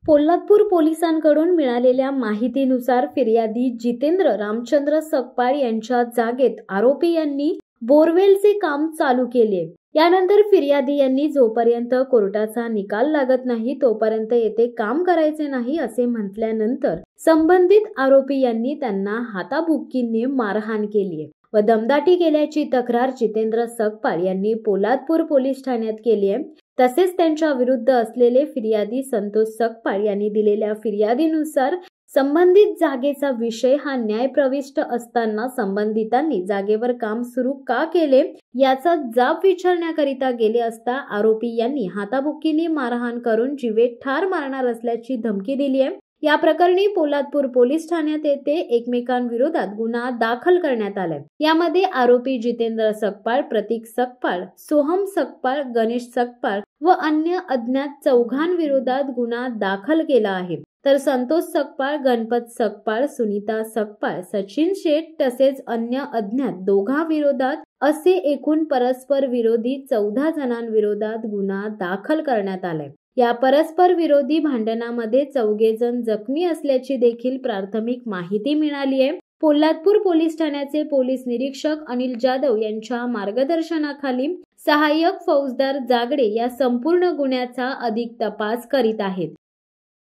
पोलादपूर पोलिसांकडून मिळालेल्या माहितीनुसार फिर्यादी जितेंद्र रामचंद्र सकपाळ यांच्या जागेत आरोपी यांनी बोरवेलचे काम चालू केले। यानंतर फिर्यादी यांनी जोपर्यंत कोर्टाचा निकाल लागत नाही तोपर्यंत येथे काम करायचे नाही असे म्हटल्यानंतर संबंधित आरोपी यांनी त्यांना हाताबुक्कीने मारहाण केली व दमदाटी केल्याची तक्रार जितेंद्र सकपाळ यांनी पोलादपूर पोलीस ठाण्यात केली आहे। तसेच त्यांच्या विरुद्ध असलेले फिर्यादी संतोष सकपाळ यांनी दिलेल्या फिर्यादीनुसार संबंधित जागेचा विषय हा न्यायप्रविष्ट असताना संबंधितांनी जागेवर काम सुरू का केले याचा जाब विचारण्याकरिता गेले असता आरोपी यांनी हाताबुक्कीने मारहाण करून जीवे ठार मारणार असल्याची धमकी दिली आहे। या प्रकरणी पोलादपूर पोलीस ठाण्यात येथे एकमेकांविरोधात गुन्हा दाखल करण्यात आलाय। यामध्ये आरोपी जितेंद्र सकपाळ, प्रतीक सकपाळ, सोहम सकपाळ, गणेश सकपाळ व अन्य अज्ञात चौघांविरोधात गुन्हा दाखल केला आहे। तर संतोष सकपाळ, गणपत सकपाळ, सुनीता सकपाळ, सचिन शेठ तसेच अन्य अज्ञात दोघांविरोधात असे एकूण परस्पर विरोधी 14 जणांविरोधात गुन्हा दाखल करण्यात आलाय। या परस्पर विरोधी भांडणामध्ये 4 जण जखमी असल्याची देखील प्राथमिक माहिती मिळाली आहे। पोलादपूर पोलीस ठाण्याचे पोलीस निरीक्षक अनिल जाधव यांच्या मार्गदर्शनाखाली सहाय्यक फौजदार जागडे या संपूर्ण गुन्ह्याचा अधिक तपास करीत आहेत।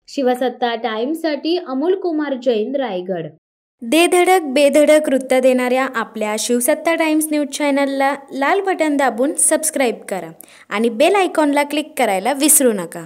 शिवसत्ता टाइम्ससाठी अमोल कुमार जैन, रायगड। दे धडक बेधडक वृत्त देणाऱ्या आपल्या शिवसत्ता टाइम्स न्यूज चॅनलला लाल बटन दाबून सबस्क्राईब करा आणि बेल आयकॉनला क्लिक करायला विसरू नका।